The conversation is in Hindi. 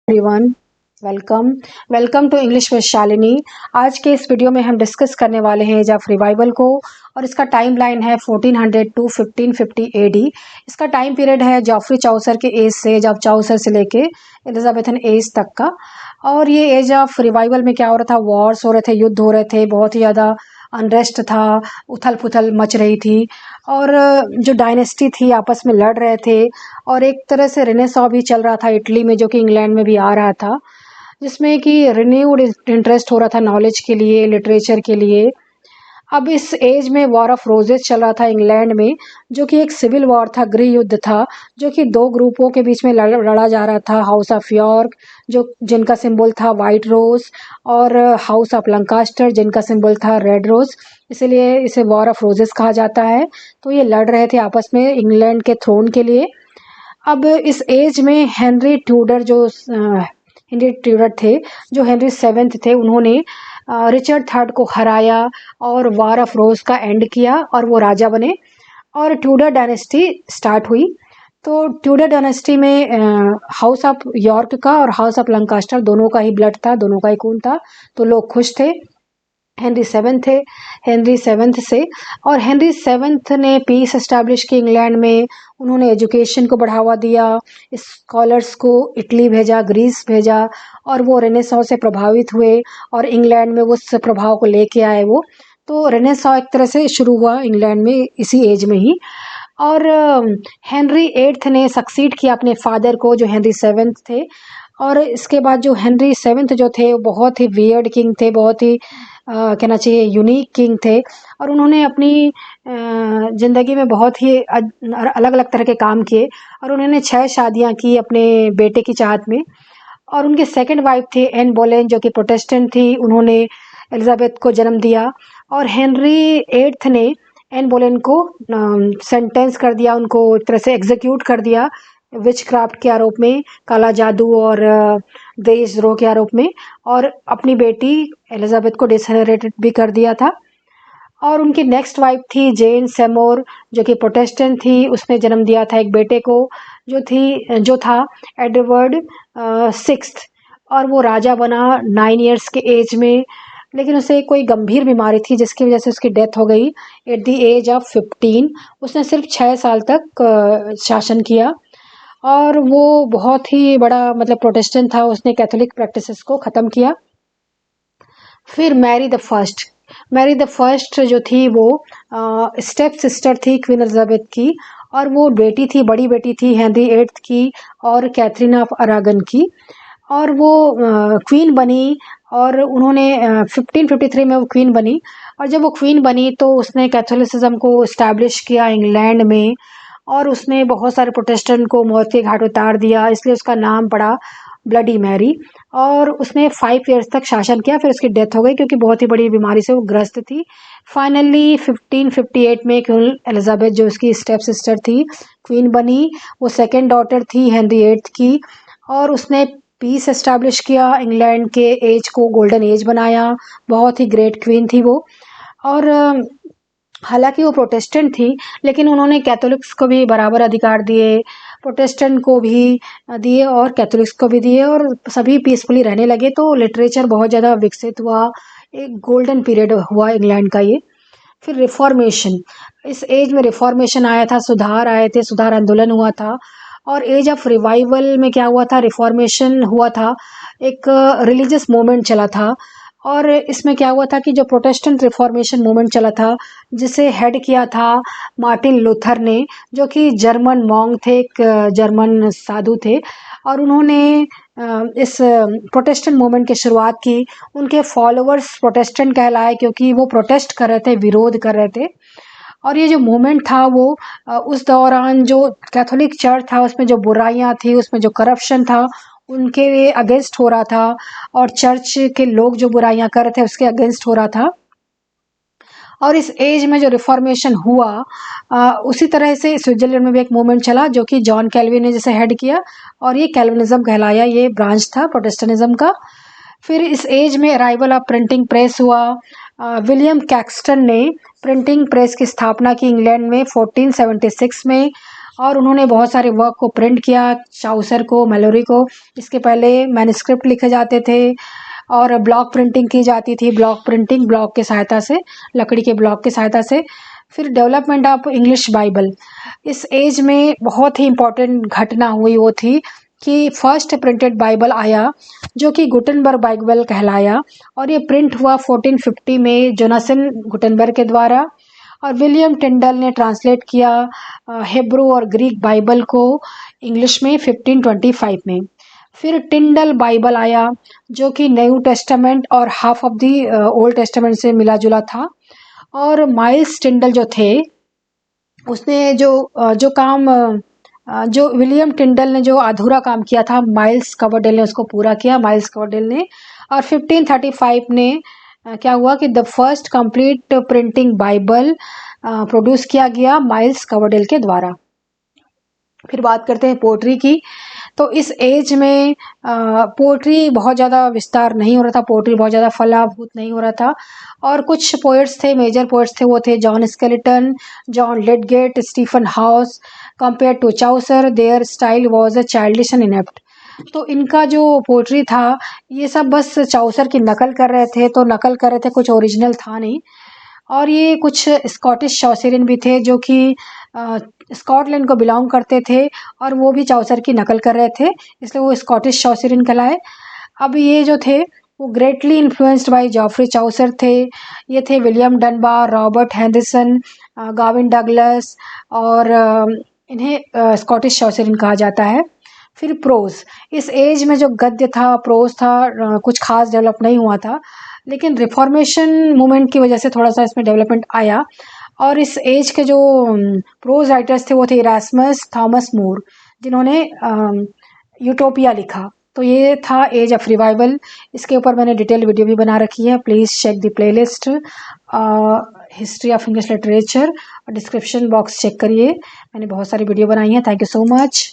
Everyone, welcome welcome to English with Shalini. आज के इस वीडियो में हम डिस्कस करने वाले हैं एज ऑफ रिवाइवल को और इसका टाइम लाइन है 1400 टू 1550 एडी। इसका टाइम पीरियड है जॉफ्री चाउसर के एज से, जॉब चाउसर से लेके एलिजाबेथन एज तक का। और ये एज ऑफ रिवाइवल में क्या हो रहा था, वॉर्स हो रहे थे, युद्ध हो रहे थे, बहुत ही ज़्यादा अनरेस्ट था, उथल पुथल मच रही थी और जो डायनेस्टी थी आपस में लड़ रहे थे। और एक तरह से रेनेसां भी चल रहा था इटली में, जो कि इंग्लैंड में भी आ रहा था, जिसमें कि रिन्यूड इंटरेस्ट हो रहा था नॉलेज के लिए, लिटरेचर के लिए। अब इस एज में वॉर ऑफ रोजेस चल रहा था इंग्लैंड में, जो कि एक सिविल वॉर था, गृह युद्ध था, जो कि दो ग्रुपों के बीच में लड़ा जा रहा था। हाउस ऑफ यॉर्क जो जिनका सिंबल था वाइट रोज, और हाउस ऑफ लंकास्टर जिनका सिंबल था रेड रोज, इसलिए इसे वॉर ऑफ रोजेस कहा जाता है। तो ये लड़ रहे थे आपस में इंग्लैंड के थ्रोन के लिए। अब इस एज में हेनरी ट्यूडर थे, जो हेनरी सेवेंथ थे, उन्होंने रिचर्ड थर्ड को हराया और वॉर ऑफ रोज का एंड किया और वो राजा बने और ट्यूडर डायनेस्टी स्टार्ट हुई। तो ट्यूडर डायनेस्टी में हाउस ऑफ यॉर्क का और हाउस ऑफ लंकास्टर दोनों का ही ब्लड था, दोनों का ही खून था, तो लोग खुश थे हेनरी सेवेंथ से। और हेनरी सेवेंथ ने पीस एस्टैब्लिश की इंग्लैंड में। उन्होंने एजुकेशन को बढ़ावा दिया, स्कॉलर्स को इटली भेजा, ग्रीस भेजा, और वो रेनेसां से प्रभावित हुए और इंग्लैंड में उस प्रभाव को लेके आए वो। तो रेनेसां एक तरह से शुरू हुआ इंग्लैंड में इसी एज में ही। और हेनरी एट्थ ने सक्सीड किया अपने फादर को, जो हेनरी सेवेंथ थे। और इसके बाद जो हेनरी सेवेंथ जो थे वो बहुत ही वियर्ड किंग थे, बहुत ही कहना चाहिए यूनिक किंग थे। और उन्होंने अपनी ज़िंदगी में बहुत ही अलग अलग तरह के काम किए और उन्होंने 6 शादियां की अपने बेटे की चाहत में। और उनके सेकंड वाइफ थी एन बोलेन, जो कि प्रोटेस्टेंट थी, उन्होंने एलिजाबेथ को जन्म दिया। और हेनरी एट्थ ने एन बोलेन को सेंटेंस कर दिया, उनको एक तरह से एग्जीक्यूट कर दिया विच क्राफ्ट के आरोप में, काला जादू और देशद्रोह के आरोप में। और अपनी बेटी एलिजाबेथ को डिसहेरिटेड भी कर दिया था। और उनकी नेक्स्ट वाइफ थी जेन सेमोर, जो कि प्रोटेस्टेंट थी, उसने जन्म दिया था एक बेटे को, जो था एडवर्ड सिक्स्थ। और वो राजा बना 9 इयर्स के एज में, लेकिन उसे कोई गंभीर बीमारी थी जिसकी वजह से उसकी डेथ हो गई एट द एज ऑफ 15। उसने सिर्फ 6 साल तक शासन किया और वो बहुत ही बड़ा मतलब प्रोटेस्टेंट था, उसने कैथोलिक प्रैक्टिसेस को ख़त्म किया। फिर मैरी द फर्स्ट जो थी वो स्टेप सिस्टर थी क्वीन एलिजाबेथ की, और वो बेटी थी, बड़ी बेटी थी हेनरी एट्थ की और कैथरीन ऑफ अरागन की। और वो क्वीन बनी और उन्होंने 1553 में वो क्वीन बनी। और जब वो क्वीन बनी तो उसने कैथोलिसिज्म को इस्टेब्लिश किया इंग्लैंड में, और उसने बहुत सारे प्रोटेस्टेंट को मौत के घाट उतार दिया, इसलिए उसका नाम पड़ा ब्लडी मैरी। और उसने 5 इयर्स तक शासन किया, फिर उसकी डेथ हो गई क्योंकि बहुत ही बड़ी बीमारी से वो ग्रस्त थी। फाइनली 1558 में क्वीन एलिजाबेथ, जो उसकी स्टेप सिस्टर थी, क्वीन बनी। वो सेकेंड डॉटर थी हेनरी एट्थ की, और उसने पीस एस्टैब्लिश किया, इंग्लैंड के एज को गोल्डन एज बनाया। बहुत ही ग्रेट क्वीन थी वो। और हालांकि वो प्रोटेस्टेंट थी, लेकिन उन्होंने कैथोलिक्स को भी बराबर अधिकार दिए, प्रोटेस्टेंट को भी दिए और कैथोलिक्स को भी दिए, और सभी पीसफुली रहने लगे। तो लिटरेचर बहुत ज़्यादा विकसित हुआ, एक गोल्डन पीरियड हुआ इंग्लैंड का ये। फिर रिफॉर्मेशन, इस एज में रिफॉर्मेशन आया था, सुधार आए थे, सुधार आंदोलन हुआ था। और एज ऑफ रिवाइवल में क्या हुआ था, रिफॉर्मेशन हुआ था, एक रिलीजियस मूवमेंट चला था। और इसमें क्या हुआ था कि जो प्रोटेस्टेंट रिफॉर्मेशन मूवमेंट चला था, जिसे हेड किया था मार्टिन लूथर ने, जो कि जर्मन मॉन्क थे, एक जर्मन साधु थे। और उन्होंने इस प्रोटेस्टेंट मूवमेंट की शुरुआत की। उनके फॉलोअर्स प्रोटेस्टेंट कहलाए क्योंकि वो प्रोटेस्ट कर रहे थे, विरोध कर रहे थे। और ये जो मूवमेंट था वो उस दौरान जो कैथोलिक चर्च था उसमें जो बुराइयां थी, उसमें जो करप्शन था, उनके अगेंस्ट हो रहा था, और चर्च के लोग जो बुराइयां कर रहे थे उसके अगेंस्ट हो रहा था। और इस एज में जो रिफॉर्मेशन हुआ, उसी तरह से स्विट्जरलैंड में भी एक मूवमेंट चला जो कि जॉन कैल्विन ने जैसे हेड किया, और ये कैल्विनिज्म कहलाया, ये ब्रांच था प्रोटेस्टेंटिज्म का। फिर इस एज में अराइवल ऑफ प्रिंटिंग प्रेस हुआ। विलियम कैक्सटन ने प्रिंटिंग प्रेस की स्थापना की इंग्लैंड में 1476 में, और उन्होंने बहुत सारे वर्क को प्रिंट किया, चाउसर को, मैलोरी को। इसके पहले मैन्युस्क्रिप्ट लिखे जाते थे और ब्लॉक प्रिंटिंग की जाती थी, ब्लॉक प्रिंटिंग, ब्लॉक के सहायता से, लकड़ी के ब्लॉक की सहायता से। फिर डेवलपमेंट ऑफ इंग्लिश बाइबल। इस एज में बहुत ही इम्पोर्टेंट घटना हुई, वो थी कि फर्स्ट प्रिंटेड बाइबल आया जो कि गुटेनबर्ग बाइबल कहलाया, और ये प्रिंट हुआ 1450 में जोनासन गुटेनबर्ग के द्वारा। और विलियम टिंडल ने ट्रांसलेट किया हिब्रू और ग्रीक बाइबल को इंग्लिश में 1525 में। फिर टिंडल बाइबल आया जो कि न्यू टेस्टामेंट और half of the old testament से मिला जुला था। और माइल्स टिंडल जो थे, उसने जो काम जो विलियम टिंडल ने जो अधूरा काम किया था, माइल्स कवरडेल ने उसको पूरा किया, माइल्स कवरडेल ने। और 1535 में क्या हुआ कि the first complete printing Bible produce किया गया माइल्स कवरडेल के द्वारा। फिर बात करते हैं पोट्री की। तो इस एज में पोट्री बहुत ज़्यादा विस्तार नहीं हो रहा था, पोट्री बहुत ज़्यादा फलाभूत नहीं हो रहा था। और कुछ पोएट्स थे, मेजर पोएट्स थे, वो थे John Skelton, John Lydgate, Stephen Hawes. Compare to Chaucer their style was a childish and inept. तो इनका जो पोट्री था, ये सब बस चाउसर की नकल कर रहे थे, तो नकल कर रहे थे, कुछ ओरिजिनल था नहीं। और ये कुछ स्कॉटिश चौसरियन भी थे जो कि स्कॉटलैंड को बिलोंग करते थे, और वो भी चाउसर की नकल कर रहे थे, इसलिए वो स्कॉटिश चौसरियन कहलाए। अब ये जो थे वो greatly influenced by Geoffrey Chaucer थे। ये थे William डनबार, Robert Henderson, Gavin Douglas, और इन्हें स्कॉटिश चौसरियन कहा जाता है। फिर प्रोज। इस एज में जो गद्य था, प्रोज था, कुछ खास डेवलप नहीं हुआ था, लेकिन रिफॉर्मेशन मूवमेंट की वजह से थोड़ा सा इसमें डेवलपमेंट आया। और इस एज के जो प्रोज राइटर्स थे वो थे इरास्मस, थॉमस मोर, जिन्होंने यूटोपिया लिखा। तो ये था एज ऑफ रिवाइवल। इसके ऊपर मैंने डिटेल वीडियो भी बना रखी है, please check the playlist history of English literature, और डिस्क्रिप्शन बॉक्स चेक करिए, मैंने बहुत सारी वीडियो बनाई हैं। Thank you so much.